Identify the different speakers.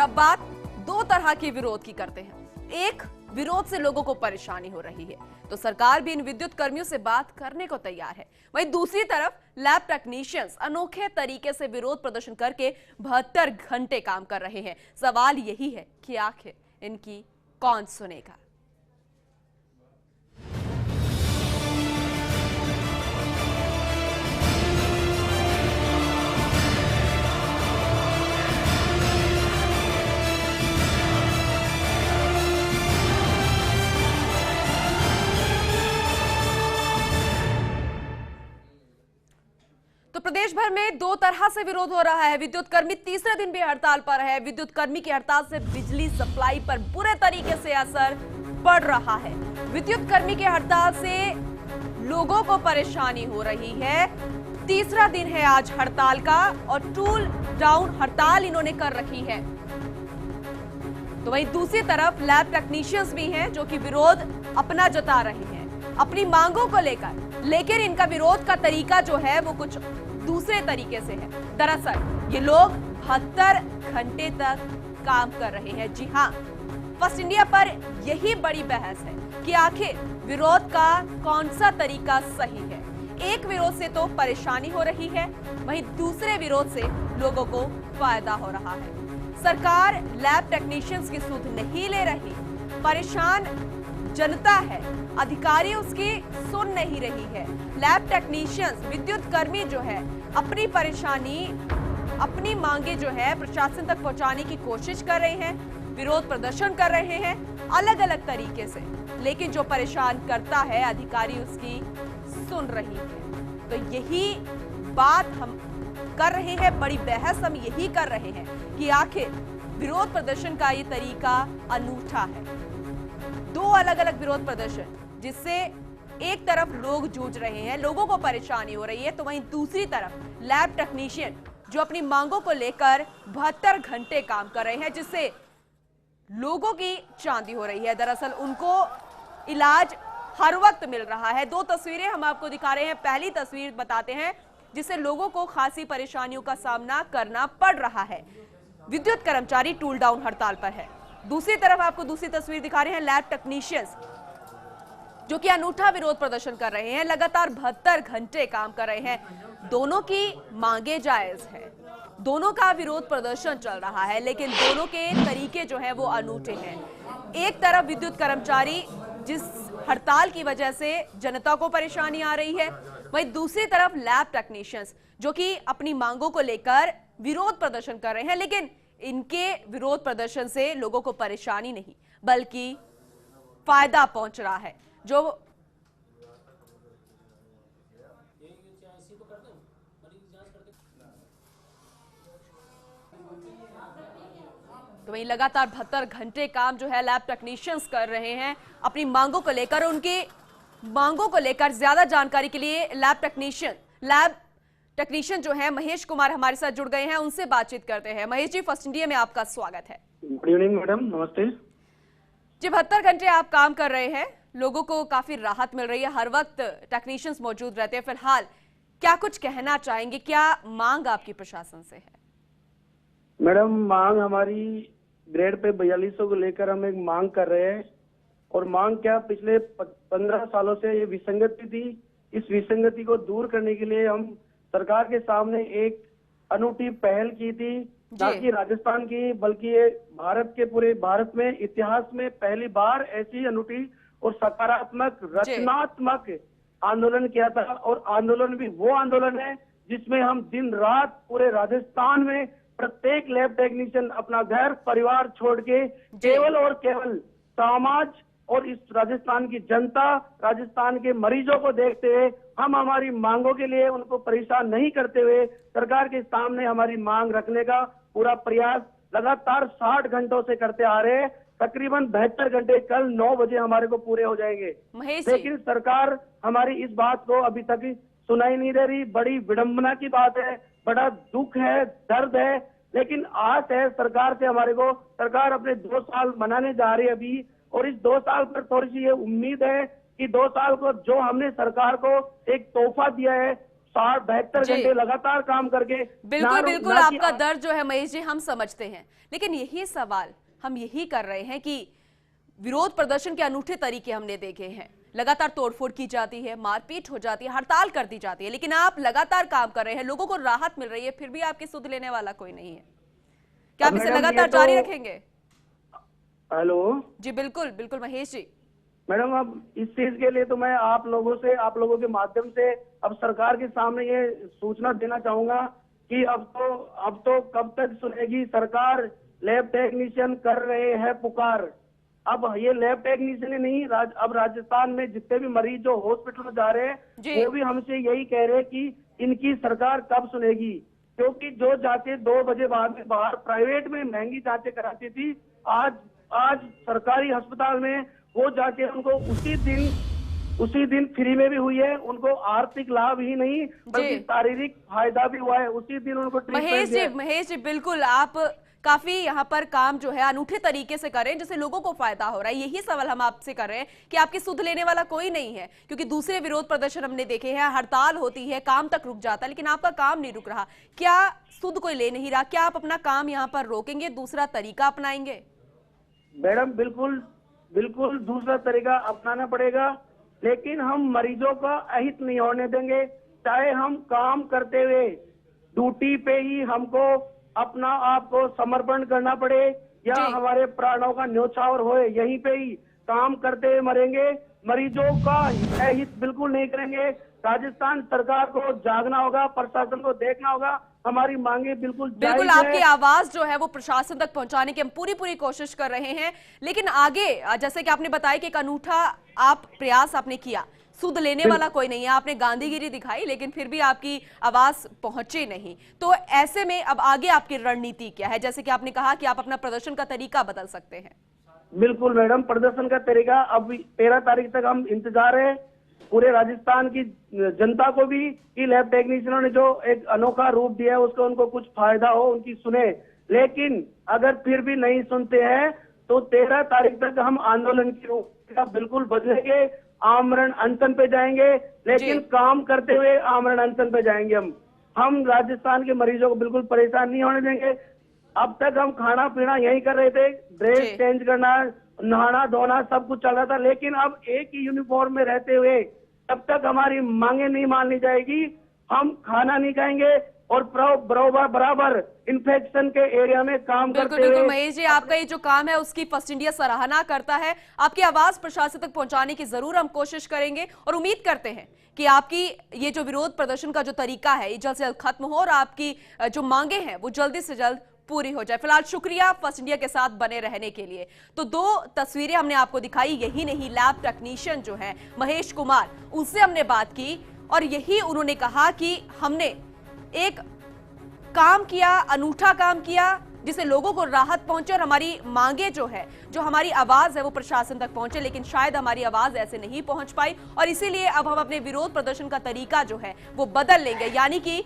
Speaker 1: अब बात दो तरह के विरोध की करते हैं। एक, विरोध से लोगों को परेशानी हो रही है तो सरकार भी इन विद्युत कर्मियों से बात करने को तैयार है। वहीं दूसरी तरफ लैब टेक्नीशियंस अनोखे तरीके से विरोध प्रदर्शन करके 72 घंटे काम कर रहे हैं। सवाल यही है कि आखिर इनकी कौन सुनेगा। तो प्रदेश भर में दो तरह से विरोध हो रहा है। विद्युत कर्मी तीसरे दिन भी हड़ताल पर है। विद्युत कर्मी की हड़ताल से बिजली सप्लाई पर बुरे तरीके से असर पड़ रहा है। विद्युत कर्मी की हड़ताल से लोगों को परेशानी हो रही है। तीसरा दिन है आज हड़ताल का और टूल डाउन हड़ताल इन्होंने कर रखी है। तो वहीं दूसरी तरफ लैब टेक्नीशियंस भी हैं जो कि विरोध अपना जता रहे हैं अपनी मांगों को लेकर, लेकिन इनका विरोध का तरीका जो है वो कुछ दूसरे तरीके से है। दरअसल ये लोग 72 घंटे तक काम कर रहे हैं। जी हां, फर्स्ट इंडिया पर यही बड़ी बहस है कि आखिर विरोध का कौन सा तरीका सही है। एक विरोध से तो परेशानी हो रही है, वहीं दूसरे विरोध से लोगों को फायदा हो रहा है। सरकार लैब टेक्नीशियंस की सुध नहीं ले रही, परेशान जनता है, अधिकारी उसकी सुन नहीं रही है। लैब टेक्नीशियंस, विद्युत कर्मी जो है अपनी परेशानी, अपनी मांगे जो है प्रशासन तक पहुंचाने की कोशिश कर रहे हैं, विरोध प्रदर्शन कर रहे हैं अलग अलग तरीके से, लेकिन जो परेशान करता है अधिकारी उसकी सुन रही है। तो यही बात हम कर रहे हैं, बड़ी बहस हम यही कर रहे हैं कि आखिर विरोध प्रदर्शन का ये तरीका अनूठा है। दो अलग अलग विरोध प्रदर्शन जिससे एक तरफ लोग जूझ रहे हैं, लोगों को परेशानी हो रही है, तो वहीं दूसरी तरफ लैब टेक्नीशियन जो अपनी मांगों को लेकर 72 घंटे काम कर रहे हैं, जिससे लोगों की चांदी हो रही है। दरअसल उनको इलाज हर वक्त मिल रहा है। दो तस्वीरें हम आपको दिखा रहे हैं। पहली तस्वीर बताते हैं जिससे लोगों को खासी परेशानियों का सामना करना पड़ रहा है। विद्युत कर्मचारी टूल डाउन हड़ताल पर है। दूसरी तरफ आपको दूसरी तस्वीर दिखा रहे हैं, लैब टेक्नीशियंस जो कि अनूठा विरोध प्रदर्शन कर रहे हैं, लगातार 72 घंटे काम कर रहे हैं। दोनों की मांगे जायज है, दोनों का विरोध प्रदर्शन चल रहा है, लेकिन दोनों के तरीके जो है वो अनूठे हैं। एक तरफ विद्युत कर्मचारी जिस हड़ताल की वजह से जनता को परेशानी आ रही है, वहीं दूसरी तरफ लैब टेक्नीशियंस जो कि अपनी मांगों को लेकर विरोध प्रदर्शन कर रहे हैं, लेकिन इनके विरोध प्रदर्शन से लोगों को परेशानी नहीं बल्कि फायदा पहुंच रहा है। जो तो वहीं लगातार 72 घंटे काम जो है लैब टेक्नीशियंस कर रहे हैं अपनी मांगों को लेकर। उनकी मांगों को लेकर ज्यादा जानकारी के लिए लैब टेक्नीशियन जो है महेश कुमार हमारे साथ जुड़ गए हैं, उनसे बातचीत करते हैं। महेश जी, फर्स्ट इंडिया में आपका स्वागत है।
Speaker 2: गुड इवनिंग मैडम, नमस्ते
Speaker 1: जी। 72 घंटे आप काम कर रहे हैं, लोगों को काफी राहत मिल रही है, हर वक्त टेक्नीशियंस मौजूद रहते हैं। फिलहाल क्या कुछ कहना चाहेंगे, क्या मांग आपकी प्रशासन से है?
Speaker 2: मैडम, मांग हमारी ग्रेड पे 4200 को लेकर हम एक मांग कर रहे हैं। और मांग क्या, पिछले 15 सालों से ये विसंगति थी। इस विसंगति को दूर करने के लिए हम सरकार के सामने एक अनूठी पहल की थी, ना कि राजस्थान की बल्कि ये भारत के पूरे भारत में इतिहास में पहली बार ऐसी अनूठी और सकारात्मक रचनात्मक आंदोलन किया था। और आंदोलन भी वो आंदोलन है जिसमें हम दिन रात पूरे राजस्थान में प्रत्येक लैब टेक्नीशियन अपना घर परिवार छोड़ के केवल और केवल समाज और इस राजस्थान की जनता, राजस्थान के मरीजों को देखते हुए हम हमारी मांगों के लिए उनको परेशान नहीं करते हुए सरकार के सामने हमारी मांग रखने का पूरा प्रयास लगातार 60 घंटों से करते आ रहे हैं। तकरीबन 72 घंटे कल 9 बजे हमारे को पूरे हो जाएंगे, लेकिन सरकार हमारी इस बात को अभी तक सुनाई नहीं दे रही। बड़ी विडंबना की बात है, बड़ा दुख है, दर्द है, लेकिन आस है सरकार से हमारे को। सरकार अपने 2 साल मनाने जा रही है अभी, और इस 2 साल पर थोड़ी सी ये उम्मीद है कि 2 साल को जो हमने सरकार को एक तोहफा दिया है, 72
Speaker 1: जी।
Speaker 2: घंटे लगातार काम करके
Speaker 1: बिल्कुल बिल्कुल
Speaker 2: ना कि
Speaker 1: आपका दर्द जो है महेश जी हम समझते हैं, लेकिन यही सवाल हम यही कर रहे हैं कि विरोध प्रदर्शन के अनूठे तरीके हमने देखे हैं, लगातार तोड़फोड़ की जाती है, मारपीट हो जाती है, हड़ताल कर दी जाती है, लेकिन आप लगातार काम कर रहे हैं, लोगों को राहत मिल रही है, फिर भी आपकी सुध लेने वाला कोई नहीं है। क्या आप इसे
Speaker 2: मैडम,
Speaker 1: लगातार
Speaker 2: ये तो-
Speaker 1: जारी रखेंगे?
Speaker 2: हेलो
Speaker 1: जी बिल्कुल बिल्कुल महेश जी।
Speaker 2: मैडम, अब इस चीज के लिए तो मैं आप लोगों के माध्यम से अब सरकार के सामने ये सूचना देना चाहूंगा कि अब तो कब तक सुनेगी सरकार। लैब टेक्नीशियन कर रहे हैं पुकार। अब ये लैब टेक्नीशियन ही नहीं, अब राजस्थान में जितने भी मरीज जो हॉस्पिटल में जा रहे
Speaker 1: जी।
Speaker 2: हैं वो भी हमसे यही कह रहे हैं कि इनकी सरकार कब सुनेगी, क्योंकि जो जांचें 2 बजे बाद में बाहर प्राइवेट में महंगी जांचें कराती थी, आज सरकारी अस्पताल में वो जाके उनको उसी दिन फ्री में भी हुई है। उनको आर्थिक लाभ ही नहीं बल्कि शारीरिक फायदा भी हुआ है। उसी दिन उनको
Speaker 1: महेश जी बिल्कुल आप काफी यहाँ पर काम जो है अनूठे तरीके से करें जिससे लोगों को फायदा हो रहा है। यही सवाल हम आपसे कर रहे हैं कि आपकी सुध लेने वाला कोई नहीं है, क्योंकि दूसरे विरोध प्रदर्शन हमने देखे हैं, हड़ताल होती है, काम तक रुक जाता है, लेकिन आपका काम नहीं रुक रहा। क्या सुध कोई ले नहीं रहा? क्या आप अपना काम यहाँ पर रोकेंगे, दूसरा तरीका अपनाएंगे?
Speaker 2: मैडम बिल्कुल दूसरा तरीका अपनाना पड़ेगा, लेकिन हम मरीजों का अहित नहीं होने देंगे। चाहे हम काम करते हुए ड्यूटी पे ही हमको अपना आप को समर्पण करना पड़े या हमारे प्राणों का न्योछावर होए, यहीं पे ही काम करते हुए मरेंगे। मरीजों का अहित बिल्कुल नहीं करेंगे। राजस्थान सरकार को जागना होगा, प्रशासन को देखना होगा। हमारी मांगे बिल्कुल
Speaker 1: आपकी आवाज जो है वो प्रशासन तक पहुंचाने की हम पूरी कोशिश कर रहे हैं, लेकिन आगे जैसे कि आपने बताया कि एक अनूठा आप प्रयास आपने किया, सुध लेने वाला कोई नहीं है, आपने गांधीगिरी दिखाई, लेकिन फिर भी आपकी आवाज पहुंची नहीं। तो ऐसे में अब आगे आपकी रणनीति क्या है? जैसे कि आपने कहा कि आप अपना प्रदर्शन का तरीका बदल सकते हैं।
Speaker 2: बिल्कुल मैडम, प्रदर्शन का तरीका अब 13 तारीख तक हम इंतजार है पूरे राजस्थान की जनता को भी कि लैब टेक्नीशियनों ने जो एक अनोखा रूप दिया है उसको उनको कुछ फायदा हो, उनकी सुने। लेकिन अगर फिर भी नहीं सुनते हैं तो 13 तारीख तक हम आंदोलन की रूप बिल्कुल बदलेंगे, आमरण अनशन पे जाएंगे, लेकिन काम करते हुए आमरण अनशन पे जाएंगे। हम राजस्थान के मरीजों को बिल्कुल परेशान नहीं होने देंगे। अब तक हम खाना पीना यही कर रहे थे, ड्रेस चेंज करना, नहाना धोना सब कुछ चल रहा था, लेकिन अब एक ही यूनिफॉर्म में रहते हुए तब तक हमारी मांगे नहीं मानी जाएगी। हम खाना नहीं खाएंगे और बराबर इन्फेक्शन के एरिया में काम करते हुए।
Speaker 1: बिल्कुल महेश जी, आपका ये जो काम है उसकी फर्स्ट इंडिया सराहना करता है। आपकी आवाज प्रशासन तक पहुंचाने की जरूर हम कोशिश करेंगे और उम्मीद करते हैं कि आपकी ये जो विरोध प्रदर्शन का जो तरीका है ये जल्द से जल्द खत्म हो और आपकी जो मांगे हैं वो जल्दी से जल्द पूरी हो जाए। फिलहाल शुक्रिया फर्स्ट इंडिया के साथ बने रहने के लिए। तो 2 तस्वीरें हमने आपको दिखाई, यही नहीं लैब टेक्नीशियन जो है महेश कुमार, उनसे हमने बात की और यही उन्होंने कहा कि हमने एक काम किया, अनूठा काम किया जिससे लोगों को राहत पहुंचे और हमारी मांगे जो है, जो हमारी आवाज है वो प्रशासन तक पहुंचे, लेकिन शायद हमारी आवाज ऐसे नहीं पहुंच पाई और इसीलिए अब हम अपने विरोध प्रदर्शन का तरीका जो है वो बदल लेंगे, यानी कि